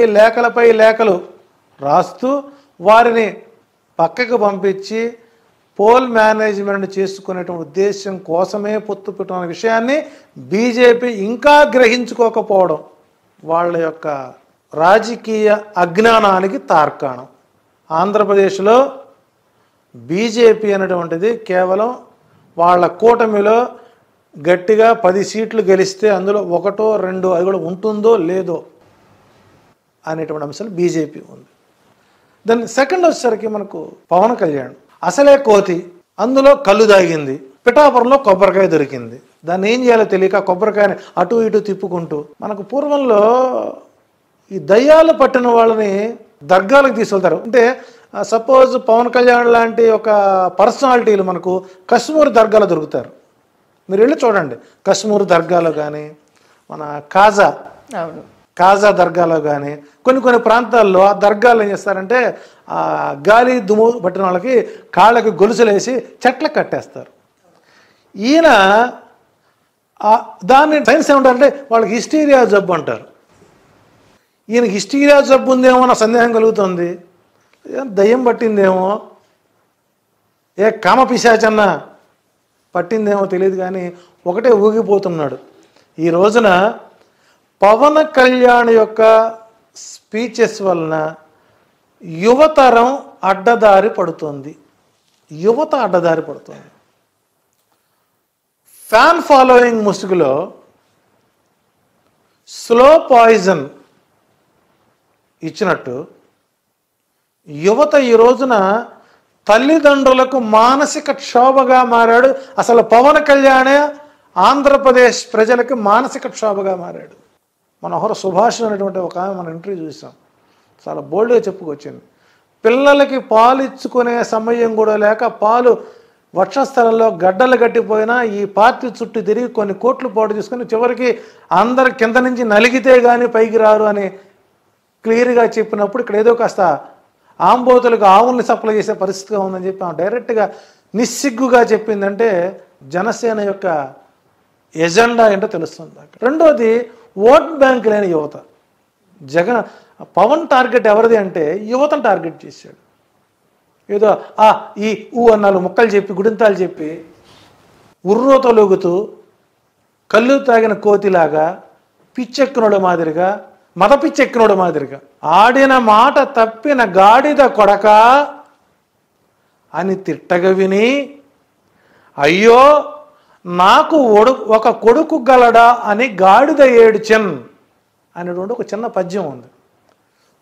లేఖలపై లేఖలు రాస్తూ వారిని పక్కకు పంపించి పోల్ మేనేజ్మెంట్ చేసుకునేటువంటి ఉద్దేశం కోసమే పొత్తు పెట్టుకున్న విషయాన్ని బీజేపీ ఇంకా గ్రహించుకోకపోవడం వాళ్ళ యొక్క రాజకీయ అజ్ఞానానికి తార్కాణం. ఆంధ్రప్రదేశ్లో బీజేపీ అనేటువంటిది కేవలం వాళ్ళ కూటమిలో గట్టిగా 10 సీట్లు గెలిస్తే అందులో 1, 2 అది కూడా ఉంటుందో లేదో అనేటువంటి అంశాలు బీజేపీ ఉంది. దాని సెకండ్ వచ్చేసరికి మనకు పవన్ కళ్యాణ్ అసలే కోతి, అందులో కళ్ళు దాగింది, పిఠాపురంలో కొబ్బరికాయ దొరికింది. దాన్ని ఏం చేయాలో తెలియక కొబ్బరికాయని అటు ఇటు తిప్పుకుంటూ మనకు పూర్వంలో ఈ దయ్యాలు పట్టిన వాళ్ళని దర్గాలకు తీసుకెళ్తారు. అంటే సపోజ్ పవన్ కళ్యాణ్ లాంటి ఒక పర్సనాలిటీలు మనకు కశ్మీర్ దర్గాలో దొరుకుతారు. మీరు వెళ్ళి చూడండి, కశ్మీర్ దర్గాలో కానీ మన కాజా దర్గాలో కానీ కొన్ని ప్రాంతాల్లో ఆ దర్గాలు ఏం చేస్తారంటే ఆ గాలి దుమ్ము పట్టిన వాళ్ళకి కాళ్ళకి గొలుసులేసి చెట్లకు కట్టేస్తారు. ఈయన దాన్ని సైన్స్ ఏమంటారంటే వాళ్ళకి హిస్టీరియా జబ్బు అంటారు. ఈయనకి హిస్టీరియా జబ్బు ఉందేమో అన్న సందేహం కలుగుతుంది. దయ్యం పట్టిందేమో, ఏ కామపిశాచన్న పట్టిందేమో తెలియదు, కానీ ఒకటే ఊగిపోతున్నాడు. ఈ రోజున పవన్ కళ్యాణ్ యొక్క స్పీచెస్ వలన యువతరం అడ్డదారి పడుతుంది. ఫ్యాన్ ఫాలోయింగ్ ముసుగులో స్లో పాయిజన్ ఇచ్చినట్టు యువత ఈ రోజున తల్లిదండ్రులకు మానసిక క్షోభగా మారాడు. అసలు పవన్ కళ్యాణే ఆంధ్రప్రదేశ్ ప్రజలకు మానసిక క్షోభగా మారాడు. మనోహర సుభాష్ అనేటువంటి ఒక ఆమె మనం ఇంటర్వ్యూ చూసాం, చాలా బోల్డ్గా చెప్పుకొచ్చింది. పిల్లలకి పాలు ఇచ్చుకునే సమయం కూడా లేక పాలు వక్షస్థలంలో గడ్డలు కట్టిపోయినా ఈ పార్టీ చుట్టూ తిరిగి కొన్ని కోట్లు పాటు తీసుకుని చివరికి అందరి కింద నుంచి నలిగితే కానీ పైకి రారు అని క్లియర్గా చెప్పినప్పుడు ఇక్కడ ఏదో కాస్త ఆంబోతులకు ఆవుల్ని సప్లై చేసే పరిస్థితిగా ఉందని చెప్పి ఆమె డైరెక్ట్గా నిస్సిగ్గుగా చెప్పిందంటే జనసేన యొక్క ఎజెండా ఏంటో తెలుస్తుంది. రెండోది ఓట్ బ్యాంక్ లేని యువత. పవన్ టార్గెట్ ఎవరిది అంటే యువతను టార్గెట్ చేశాడు. ఏదో ఈ అన్నాలు ముక్కలు చెప్పి గుడింతాలు చెప్పి ఉర్రోతో లొగుతూ కళ్ళు తాగిన కోతిలాగా పిచ్చెక్కినోడు మాదిరిగా మత పిచ్చెక్కినోడు మాదిరిగా ఆడిన మాట తప్పిన గాడిద కొడక అని తిట్టగ విని అయ్యో నాకు ఒక కొడుకు గలడా అని గాడిద ఏడ్చెన్ అనేటువంటి ఒక చిన్న పద్యం ఉంది.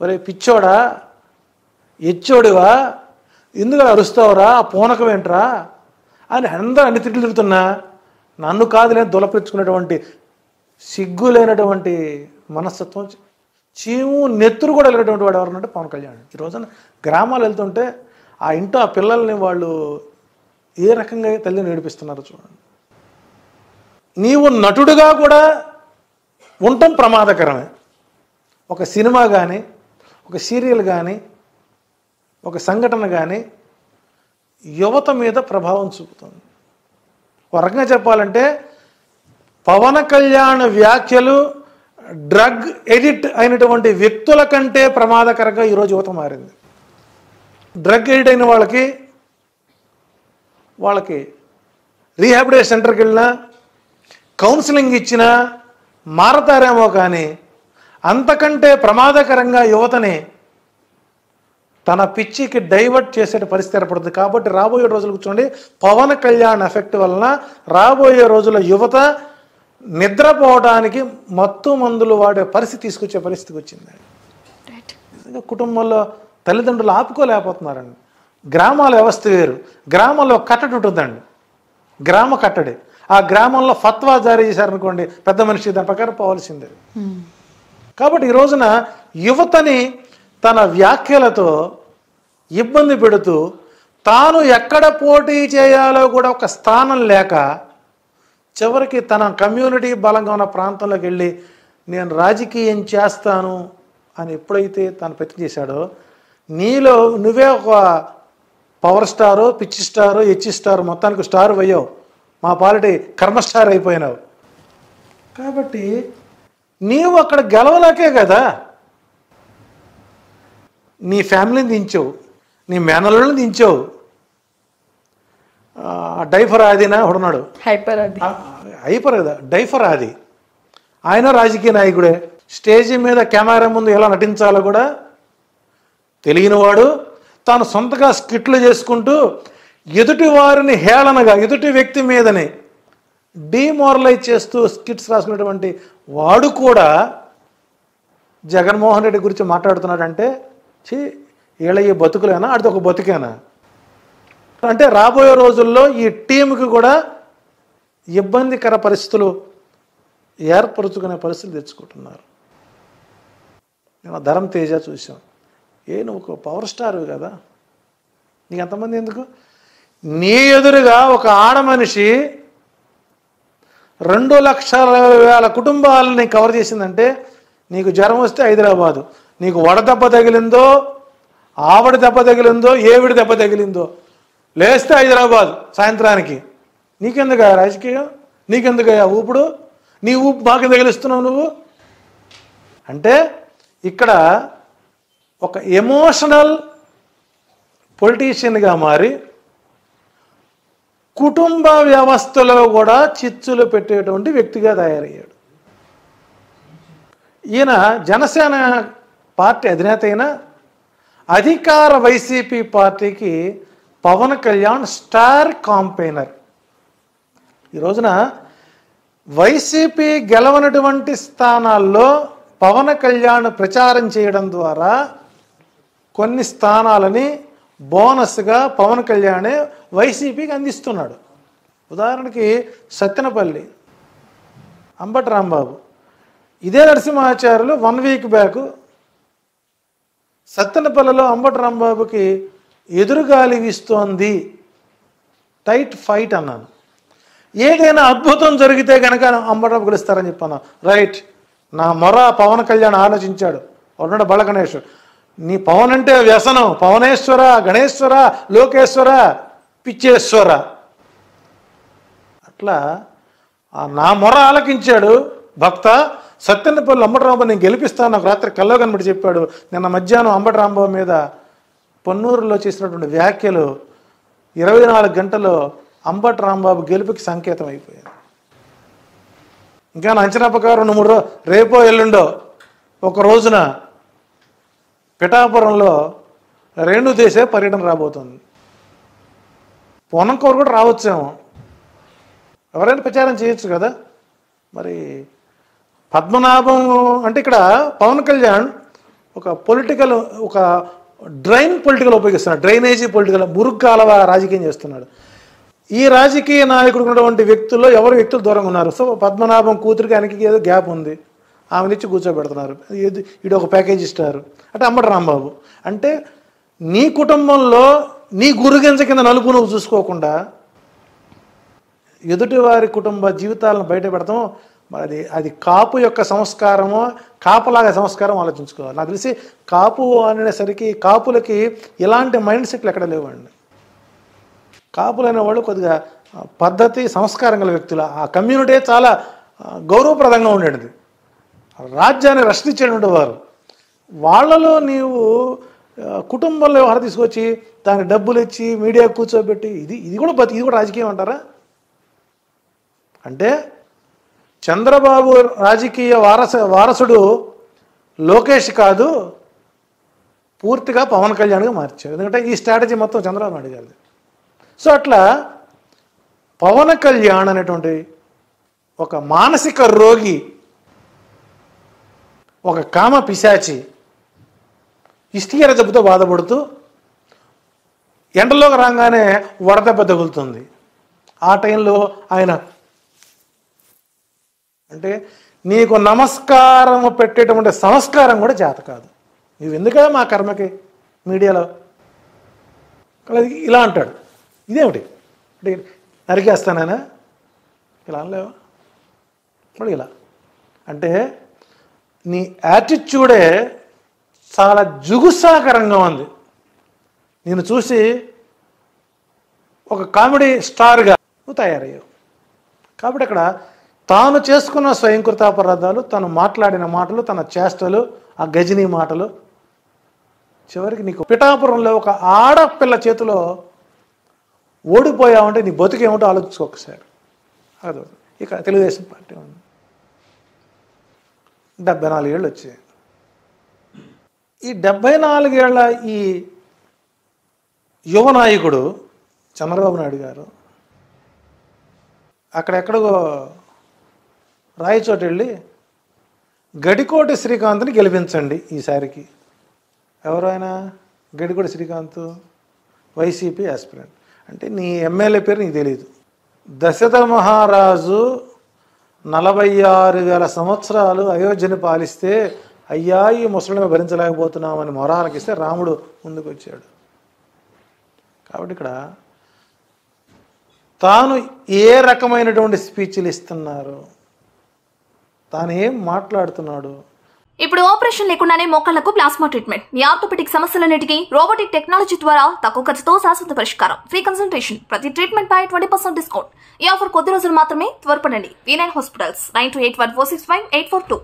ఒరే పిచ్చోడా, ఎచ్చోడివా, ఎందుకు అరుస్తావురా, పూనకం ఏంట్రా అని అందరూ అన్ని తిట్లు తిడుతున్నా నన్ను కాదులేని దులపించుకునేటువంటి సిగ్గు లేనటువంటి మనస్తత్వం, చీము నెత్తురు కూడా వెళ్ళినటువంటి వాడు ఎవరనంటే పవన్ కళ్యాణ్. ఈ రోజున గ్రామాలు వెళ్తుంటే ఆ ఇంట్లో ఆ పిల్లల్ని వాళ్ళు ఏ రకంగా తల్లిని ఏడిపిస్తున్నారో చూడండి. నీవు నటుడుగా కూడా ఉండటం ప్రమాదకరమే. ఒక సినిమా కానీ, ఒక సీరియల్ కానీ, ఒక సంఘటన కానీ యువత మీద ప్రభావం చూపుతుంది. ఒక రకంగా చెప్పాలంటే పవన్ కళ్యాణ్ వ్యాఖ్యలు డ్రగ్ ఎడిక్ట్ అయినటువంటి వ్యక్తుల కంటే ప్రమాదకరంగా ఈరోజు యువత మారింది. డ్రగ్ ఎడిక్ట్ అయిన వాళ్ళకి రీహాబిలిటేషన్ సెంటర్కి వెళ్ళినా కౌన్సిలింగ్ ఇచ్చినా మారతారేమో, కానీ అంతకంటే ప్రమాదకరంగా యువతని తన పిచ్చికి డైవర్ట్ చేసే పరిస్థితి ఏర్పడుతుంది. కాబట్టి రాబోయే రోజులు కూర్చోండి, పవన్ కళ్యాణ్ ఎఫెక్ట్ వలన రాబోయే రోజుల యువత నిద్రపోవడానికి మత్తు మందులు వాడే పరిస్థితి తీసుకొచ్చే పరిస్థితికి వచ్చింది. కుటుంబంలో తల్లిదండ్రులు ఆపుకోలేకపోతున్నారండి. గ్రామాల వ్యవస్థ వేరు, గ్రామంలో కట్టడి ఉంటుందండి, గ్రామ కట్టడి. ఆ గ్రామంలో ఫత్వా జారీ చేశారనుకోండి, పెద్ద మనిషి దాని ప్రకారం పోవాల్సిందే. కాబట్టి ఈ రోజున యువతని తన వ్యాఖ్యలతో ఇబ్బంది పెడుతూ తాను ఎక్కడ పోటీ చేయాలో కూడా ఒక స్థానం లేక చివరికి తన కమ్యూనిటీ బలంగా ఉన్న ప్రాంతంలోకి వెళ్ళి నేను రాజకీయం చేస్తాను అని ఎప్పుడైతే తను ప్రయత్నం చేశాడో, నీలో నువ్వే ఒక పవర్ స్టారు, పిచ్చి స్టారు, హెచ్ స్టారు, మొత్తానికి స్టార్ అయ్యావు, మా పాలిటీ కర్మ స్టార్ అయిపోయినావు. కాబట్టి నీవు అక్కడ గెలవలేకే కదా నీ ఫ్యామిలీని దించావు, నీ మేనల్ని దించావు. డైఫర్ ఆదినా ఉన్నాడు, హైపర్ కదా, డైఫర్ ఆది. ఆయన రాజకీయ నాయకుడే. స్టేజీ మీద కెమెరా ముందు ఎలా నటించాలో కూడా తెలియనివాడు. తాను సొంతగా స్కిట్లు చేసుకుంటూ ఎదుటి వారిని హేళనగా, ఎదుటి వ్యక్తి మీదని డిమోరలైజ్ చేస్తూ స్కిట్స్ రాసుకున్నటువంటి వాడు కూడా జగన్మోహన్ రెడ్డి గురించి మాట్లాడుతున్నాడంటే వీళ్ళ ఈ బతుకులేనా, అది ఒక బతుకేనా? అంటే రాబోయే రోజుల్లో ఈ టీంకి కూడా ఇబ్బందికర పరిస్థితులు ఏర్పరుచుకునే పరిస్థితులు తెచ్చుకుంటున్నారు. నేను ధరం తేజ చూసాం. నువ్వు ఒక పవర్ స్టార్ కదా, నీకు ఎంతమంది ఎందుకు? నీ ఎదురుగా ఒక ఆడ మనిషి 2,00,000 కుటుంబాలని కవర్ చేసిందంటే నీకు జ్వరం వస్తే హైదరాబాదు, నీకు వడదెబ్బ తగిలిందో, ఆవిడ దెబ్బ తగిలిందో, ఏవిడి దెబ్బ తగిలిందో, లేస్తే హైదరాబాద్ సాయంత్రానికి. నీకెందుకు రాజకీయం? నీకెందుకు ఊపుడు? నీ ఊపు మాకు తగిలిస్తున్నావు నువ్వు. అంటే ఇక్కడ ఒక ఎమోషనల్ పొలిటీషియన్గా మారి కుటుంబ వ్యవస్థలో కూడా చిచ్చులు పెట్టేటువంటి వ్యక్తిగా తయారయ్యాడు. ఈయన జనసేన పార్టీ అధినేత అయిన అధికార వైసీపీ పార్టీకి పవన్ కళ్యాణ్ స్టార్ కాంపెయినర్. ఈ రోజున వైసీపీ గెలవనటువంటి స్థానాల్లో పవన్ కళ్యాణ్ ప్రచారం చేయడం ద్వారా కొన్ని స్థానాలని బోనస్గా పవన్ కళ్యాణే వైసీపీకి అందిస్తున్నాడు. ఉదాహరణకి సత్తెనపల్లి అంబటి రాంబాబు, ఇదే నరసింహాచార్యులు 1 వీక్ బ్యాక్ సత్తెనపల్లిలో అంబటి రాంబాబుకి ఎదురుగాలి వీస్తోంది, టైట్ ఫైట్ అన్నాను. ఏదైనా అద్భుతం జరిగితే కనుక అంబటి రాంబాబు గెలుస్తారని చెప్పాను. రైట్, నా మొర పవన్ కళ్యాణ్ ఆలోచించాడు. ఉన్నాడు బళ్ళ గణేష్, నీ పవన్ అంటే వ్యసనం, పవనేశ్వర, గణేశ్వర, లోకేశ్వర, పిచ్చేశ్వర. అట్లా నా మొర ఆలకించాడు భక్త. సత్తెనపల్లి అంబటి రాంబాబు నేను గెలిపిస్తాను, నాకు రాత్రి కల్లో కనబడి చెప్పాడు. నిన్న మధ్యాహ్నం అంబటి రాంబాబు మీద పొన్నూరులో చేసినటువంటి వ్యాఖ్యలు 24 గంటల్లో అంబటి రాంబాబు గెలుపుకి సంకేతం అయిపోయింది. ఇంకా నా అంచనా ప్రకారం 3 రేపో ఎల్లుండో ఒక రోజున పిఠాపురంలో రేణుదేశే పర్యటన రాబోతుంది. పొన్నంకూరు కూడా రావచ్చేమో, ఎవరైనా ప్రచారం చేయొచ్చు కదా. మరి పద్మనాభం అంటే ఇక్కడ పవన్ కళ్యాణ్ ఒక పొలిటికల్, ఒక డ్రైన్ పొలిటికల్ ఉపయోగిస్తున్నాడు, డ్రైనేజీ పొలిటికల్, మురుగ్గాలవ రాజకీయం చేస్తున్నాడు. ఈ రాజకీయ నాయకుడు ఉన్నటువంటి వ్యక్తుల్లో ఎవరు వ్యక్తులు దూరంగా ఉన్నారు. సో పద్మనాభం కూతురికి ఆయనకి ఏదో గ్యాప్ ఉంది, ఆమెనిచ్చి కూర్చోబెడుతున్నారు. ఇది ఒక ప్యాకేజ్ ఇస్తారు. అంటే అంబటి రాంబాబు అంటే నీ కుటుంబంలో నీ గురుగంజ కింద నలుపు నువ్వు చూసుకోకుండా ఎదుటి వారి కుటుంబ జీవితాలను బయట పెడతాం. మరి అది కాపు యొక్క సంస్కారమో, కాపులాగా సంస్కారం ఆలోచించుకోవాలి. నాకు తెలిసి కాపు అనేసరికి కాపులకి ఇలాంటి మైండ్ సెట్లు ఎక్కడ లేవండి. కాపులైన వాళ్ళు కొద్దిగా పద్ధతి, సంస్కారం గల వ్యక్తులు. ఆ కమ్యూనిటీ చాలా గౌరవప్రదంగా ఉండేది, రాజ్యాన్ని రక్షించేటువంటి వారు. వాళ్ళలో నీవు కుటుంబంలో వ్యవహారం తీసుకొచ్చి దానికి డబ్బులు ఇచ్చి మీడియా కూర్చోబెట్టి ఇది కూడా రాజకీయం అంటారా? అంటే చంద్రబాబు రాజకీయ వారసుడు లోకేష్ కాదు, పూర్తిగా పవన్ కళ్యాణ్గా మార్చారు. ఎందుకంటే ఈ స్ట్రాటజీ మొత్తం చంద్రబాబు నాయుడు గారిది. సో అట్లా పవన్ కళ్యాణ్ అనేటువంటి ఒక మానసిక రోగి, ఒక కామ పిశాచి, ఇష్టికర జబ్బుతో బాధపడుతూ ఎండలోకి రాగానే వడదెబ్బ తగులుతుంది. ఆ టైంలో ఆయన అంటే నీకు నమస్కారం పెట్టేటువంటి సంస్కారం కూడా చేత కాదు. నువ్వు ఎందుక మా కర్మకి మీడియాలో ఇలా అంటాడు. ఇదేమిటి అంటే నరికేస్తానైనా ఇలా అనలేవా? మరి ఇలా అంటే నీ యాటిట్యూడే చాలా జుగుసాకరంగా ఉంది. నేను చూసి ఒక కామెడీ స్టార్గా నువ్వు తయారయ్యావు. కాబట్టి అక్కడ తాను చేసుకున్న స్వయంకృతాపరాధాలు, తను మాట్లాడిన మాటలు, తన చేష్టలు, ఆ గజనీ మాటలు చివరికి నీకు పిఠాపురంలో ఒక ఆడపిల్ల చేతిలో ఓడిపోయావంటే నీ బతుకేమిటో ఆలోచించుకో ఒకసారి. అదో ఇక తెలుగుదేశం పార్టీ ఉంది. 74 ఏళ్ళు వచ్చాయి. ఈ 74 ఏళ్ల ఈ యువ నాయకుడు చంద్రబాబు నాయుడు గారు అక్కడెక్కడో రాయచోటు వెళ్ళి గడికోటి శ్రీకాంత్ని గెలిపించండి ఈసారికి. ఎవరు ఆయన? Gadikota Srikanth YCP aspirant. అంటే నీ ఎమ్మెల్యే పేరు నీకు తెలియదు. దశరథ మహారాజు 46,000 సంవత్సరాలు అయోధ్యని పాలిస్తే అయ్యా ఈ ముసలిని భరించలేకపోతున్నామని మొరాలకిస్తే రాముడు ముందుకు వచ్చాడు. కాబట్టి ఇక్కడ తాను ఏ రకమైనటువంటి స్పీచ్లు ఇస్తున్నారు, తాను ఏం మాట్లాడుతున్నాడు. ఇప్పుడు ఆపరేషన్ లేకుండానే మోకాళ్లకు ప్లాస్మా ట్రీట్మెంట్. మీ ఆర్థోపెటిక్ సమస్యలన్నిటికీ రోబోటిక్ టెక్నాలజీ ద్వారా తక్కువ ఖర్చుతో శాశ్వత పరిష్కారం. Free consultation. ప్రతి ట్రీట్మెంట్ పై 20% డిస్కౌంట్. ఈ ఆఫర్ కొద్ది రోజులు మాత్రమే. త్వరపడండి. V9 hospitals 9281465842.